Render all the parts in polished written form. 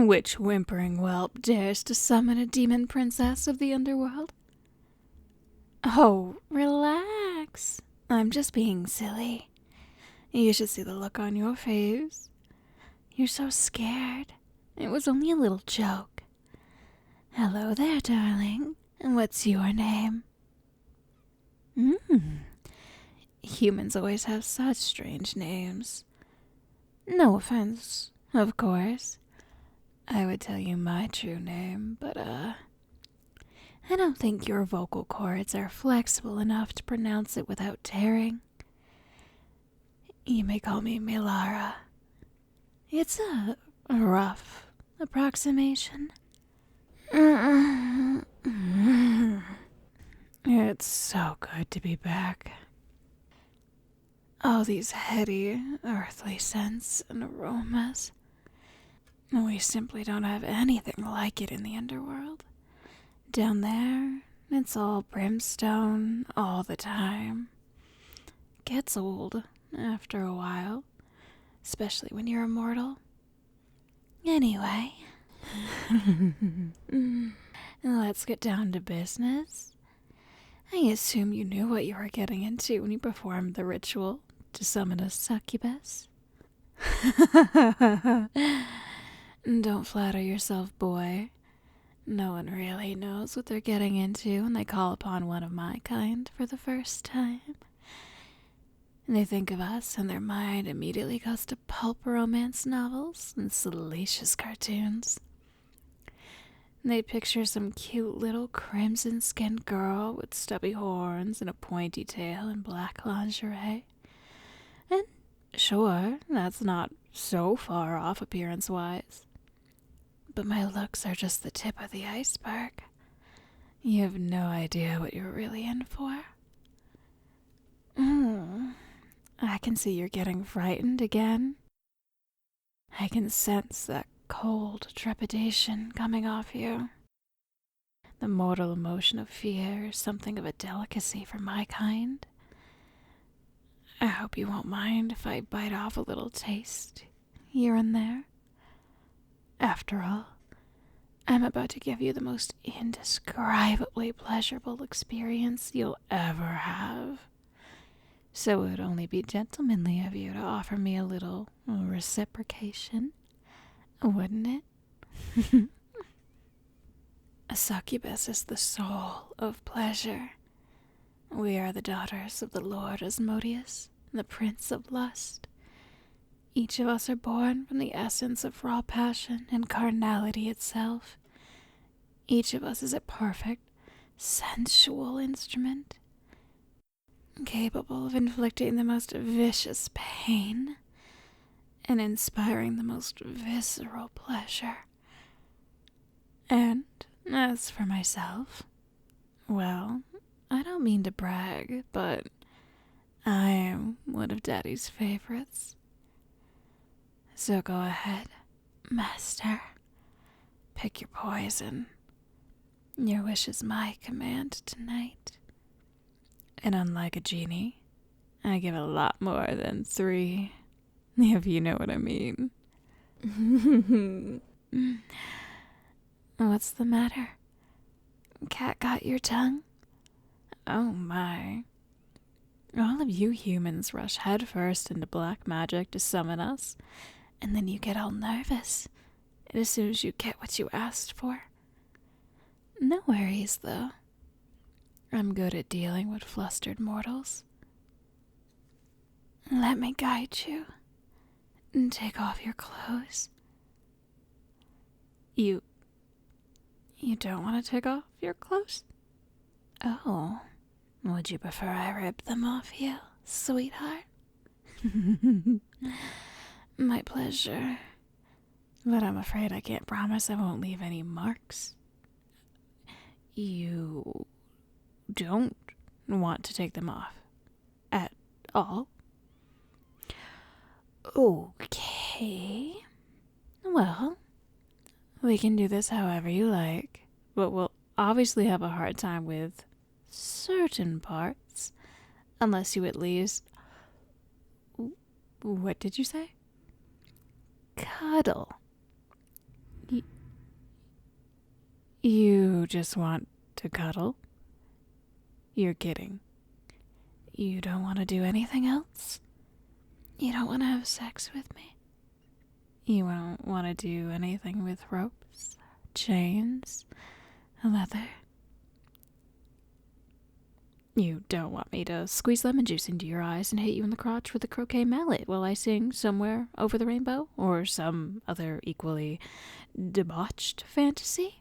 Which whimpering whelp dares to summon a demon princess of the underworld? Oh, relax. I'm just being silly. You should see the look on your face. You're so scared. It was only a little joke. Hello there, darling. What's your name? Humans always have such strange names. No offense, of course. I would tell you my true name, but, I don't think your vocal cords are flexible enough to pronounce it without tearing. You may call me Milara. It's a rough approximation. It's so good to be back. All these heady, earthly scents and aromas. We simply don't have anything like it in the underworld. Down there, it's all brimstone all the time. Gets old after a while, especially when you're immortal. Anyway, let's get down to business. I assume you knew what you were getting into when you performed the ritual to summon a succubus. Don't flatter yourself, boy. No one really knows what they're getting into when they call upon one of my kind for the first time. They think of us and their mind immediately goes to pulp romance novels and salacious cartoons. They picture some cute little crimson-skinned girl with stubby horns and a pointy tail and black lingerie. And sure, that's not so far off appearance-wise. But my looks are just the tip of the iceberg. You have no idea what you're really in for. I can see you're getting frightened again. I can sense that cold trepidation coming off you. The mortal emotion of fear is something of a delicacy for my kind. I hope you won't mind if I bite off a little taste here and there. After all, I'm about to give you the most indescribably pleasurable experience you'll ever have. So it would only be gentlemanly of you to offer me a little reciprocation, wouldn't it? A succubus is the soul of pleasure. We are the daughters of the Lord Asmodeus, the Prince of Lust. Each of us are born from the essence of raw passion and carnality itself. Each of us is a perfect, sensual instrument, capable of inflicting the most vicious pain and inspiring the most visceral pleasure. And as for myself, well, I don't mean to brag, but I am one of Daddy's favorites. So go ahead, master. Pick your poison. Your wish is my command tonight. And unlike a genie, I give a lot more than 3, if you know what I mean. What's the matter? Cat got your tongue? Oh my. All of you humans rush headfirst into black magic to summon us, and then you get all nervous as soon as you get what you asked for. No worries, though. I'm good at dealing with flustered mortals. Let me guide you and take off your clothes. You don't want to take off your clothes? Oh, would you prefer I rip them off you, sweetheart? My pleasure. But I'm afraid I can't promise I won't leave any marks. You don't want to take them off at all? Okay. Well, we can do this however you like, but we'll obviously have a hard time with certain parts, unless you at least... What did you say? Cuddle. just want to cuddle? You're kidding. You don't want to do anything else? You don't want to have sex with me? You won't want to do anything with ropes, chains, leather? You don't want me to squeeze lemon juice into your eyes and hit you in the crotch with a croquet mallet while I sing Somewhere Over the Rainbow? Or some other equally debauched fantasy?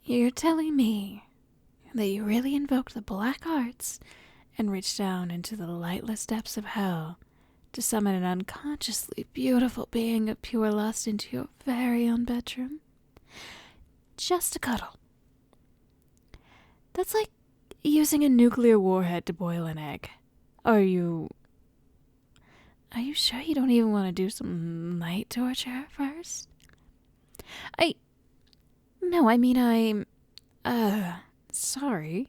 You're telling me that you really invoked the black arts and reached down into the lightless depths of hell to summon an unconsciously beautiful being of pure lust into your very own bedroom? Just to cuddle. That's like using a nuclear warhead to boil an egg. Are you sure you don't even want to do some light torture first? No, I mean, sorry.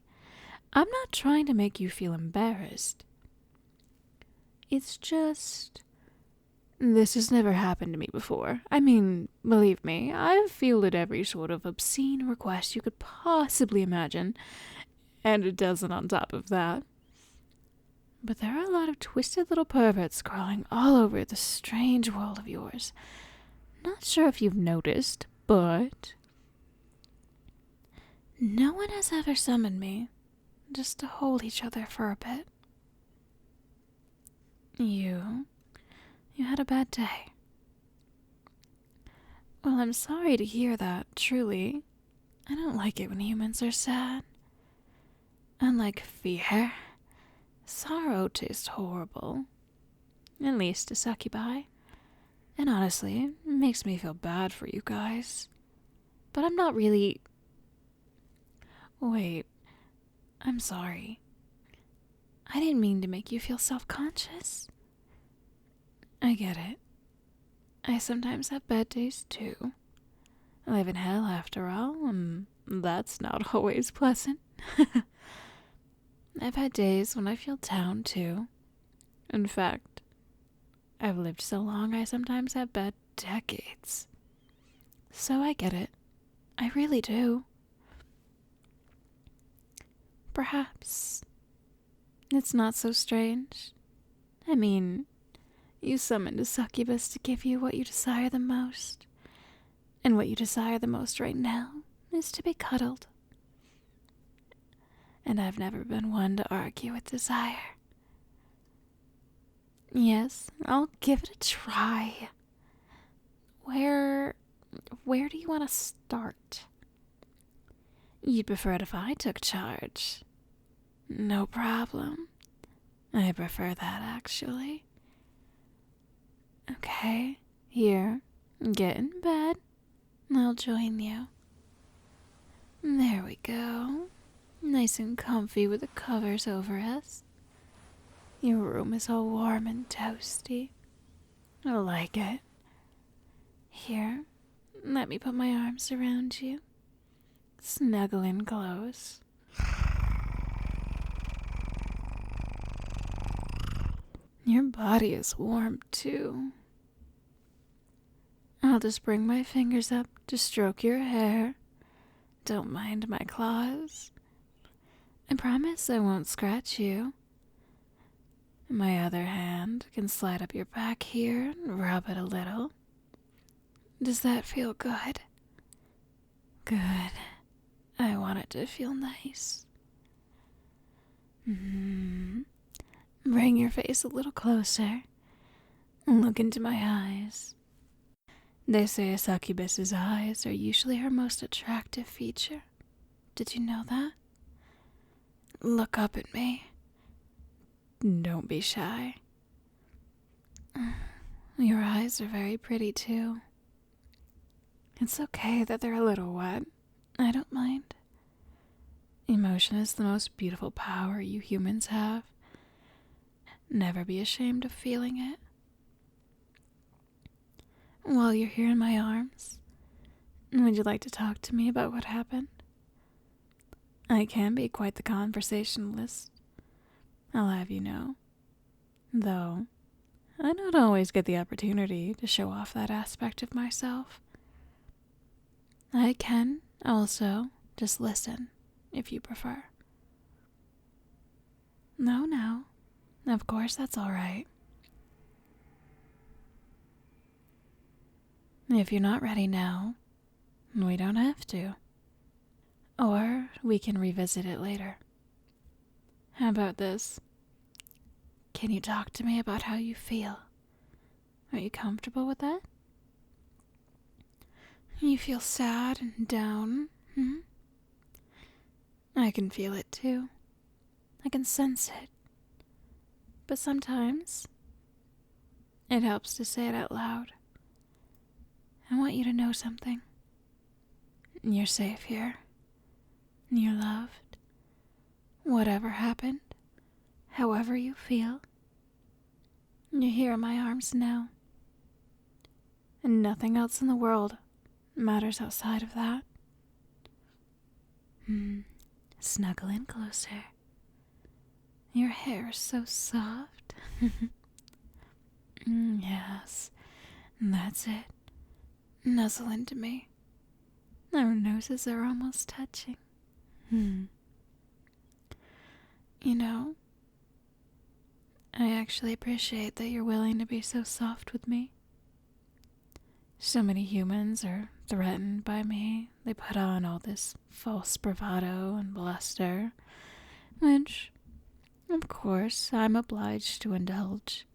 I'm not trying to make you feel embarrassed. It's just, this has never happened to me before. I mean, believe me, I've fielded every sort of obscene request you could possibly imagine, and a dozen on top of that. But there are a lot of twisted little perverts crawling all over this strange world of yours. Not sure if you've noticed, but no one has ever summoned me just to hold each other for a bit. You had a bad day. Well, I'm sorry to hear that, truly. I don't like it when humans are sad. Unlike fear, sorrow tastes horrible. At least to succubi. And honestly, it makes me feel bad for you guys. But I'm not really... Wait, I'm sorry. I didn't mean to make you feel self-conscious. I get it. I sometimes have bad days too. I live in hell after all, and that's not always pleasant. I've had days when I feel down too. In fact, I've lived so long I sometimes have bad decades. So I get it. I really do. Perhaps it's not so strange. I mean, you summoned a succubus to give you what you desire the most. And what you desire the most right now is to be cuddled. And I've never been one to argue with desire. Yes, I'll give it a try. Where do you want to start? You'd prefer it if I took charge. No problem. I prefer that, actually. Okay, here, get in bed. I'll join you. There we go. Nice and comfy with the covers over us. Your room is all warm and toasty. I like it. Here, let me put my arms around you. Snuggle in close. Your body is warm, too. I'll just bring my fingers up to stroke your hair. Don't mind my claws. I promise I won't scratch you. My other hand can slide up your back here and rub it a little. Does that feel good? Good. I want it to feel nice. Bring your face a little closer and look into my eyes. They say a succubus's eyes are usually her most attractive feature. Did you know that? Look up at me. Don't be shy. Your eyes are very pretty too. It's okay that they're a little wet. I don't mind. Emotion is the most beautiful power you humans have. Never be ashamed of feeling it. While you're here in my arms, would you like to talk to me about what happened? I can be quite the conversationalist, I'll have you know. Though, I don't always get the opportunity to show off that aspect of myself. I can also just listen, if you prefer. No. Of course that's all right. If you're not ready now, we don't have to. Or we can revisit it later. How about this? Can you talk to me about how you feel? Are you comfortable with that? You feel sad and down, I can feel it too. I can sense it. But sometimes it helps to say it out loud. I want you to know something. You're safe here. You're loved. Whatever happened, however you feel, you're here in my arms now. And nothing else in the world matters outside of that. Snuggle in closer. Your hair is so soft. Yes, that's it. Nuzzle into me. Our noses are almost touching. You know, I actually appreciate that you're willing to be so soft with me. So many humans are threatened by me. They put on all this false bravado and bluster, which, of course, I'm obliged to indulge.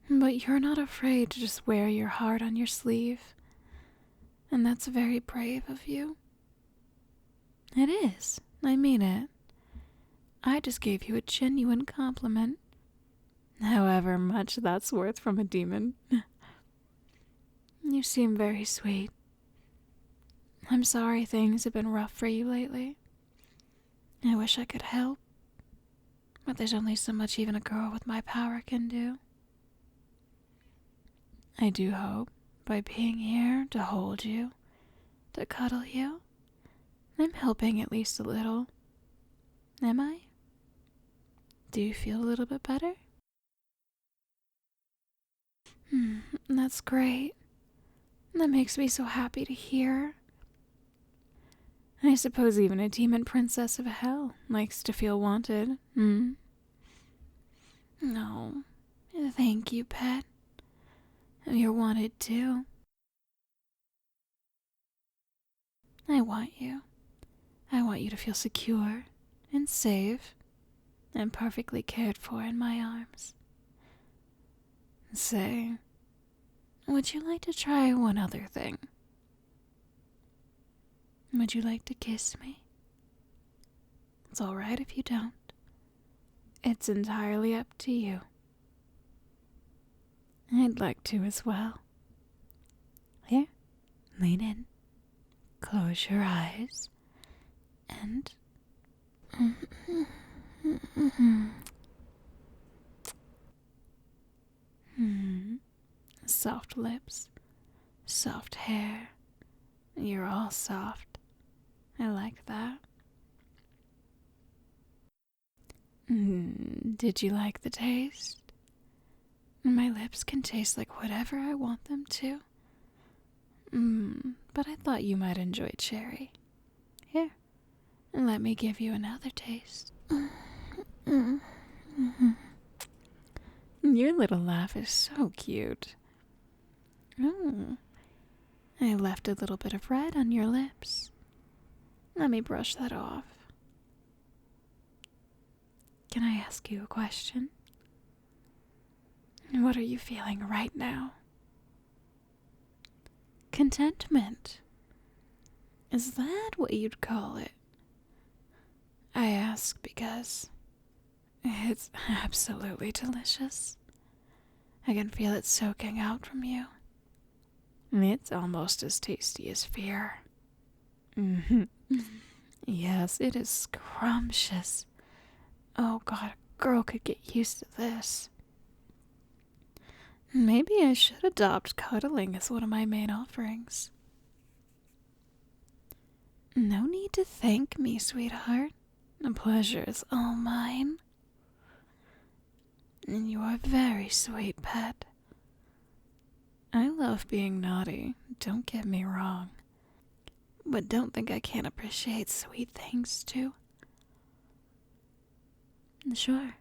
But you're not afraid to just wear your heart on your sleeve, and that's very brave of you. It is. I mean it. I just gave you a genuine compliment. However much that's worth from a demon. You seem very sweet. I'm sorry things have been rough for you lately. I wish I could help, but there's only so much even a girl with my power can do. I do hope, by being here to hold you, to cuddle you, I'm helping at least a little. Am I? Do you feel a little bit better? That's great. That makes me so happy to hear. I suppose even a demon princess of hell likes to feel wanted, No. Thank you, pet. You're wanted too. I want you. I want you to feel secure and safe and perfectly cared for in my arms. Say, would you like to try one other thing? Would you like to kiss me? It's all right if you don't. It's entirely up to you. I'd like to as well. Here, lean in, close your eyes, and... Soft lips, soft hair. You're all soft. I like that. Did you like the taste? My lips can taste like whatever I want them to. But I thought you might enjoy cherry. Here, let me give you another taste. Your little laugh is so cute. Oh, I left a little bit of red on your lips. Let me brush that off. Can I ask you a question? What are you feeling right now? Contentment. Is that what you'd call it? I ask because it's absolutely delicious. I can feel it soaking out from you. It's almost as tasty as fear. Yes, it is scrumptious. Oh God, a girl could get used to this. Maybe I should adopt cuddling as one of my main offerings. No need to thank me, sweetheart. The pleasure is all mine. And you are very sweet, pet. I love being naughty, don't get me wrong. But don't think I can't appreciate sweet things, too. Sure,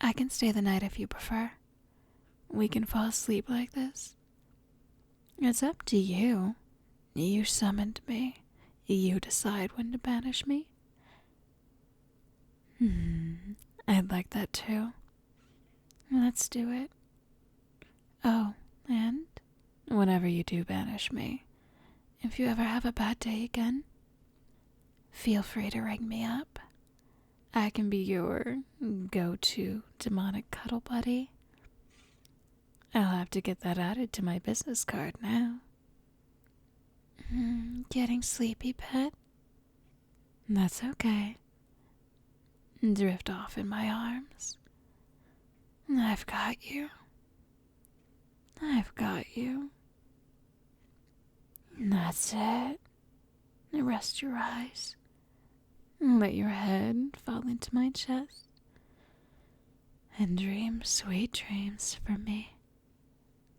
I can stay the night if you prefer. We can fall asleep like this. It's up to you. You summoned me. You decide when to banish me. I'd like that too. Let's do it. Oh, and whenever you do banish me, if you ever have a bad day again, feel free to ring me up. I can be your go-to demonic cuddle buddy. I'll have to get that added to my business card now. Getting sleepy, pet? That's okay. Drift off in my arms. I've got you. I've got you. That's it. Rest your eyes. Let your head fall into my chest. And dream sweet dreams for me.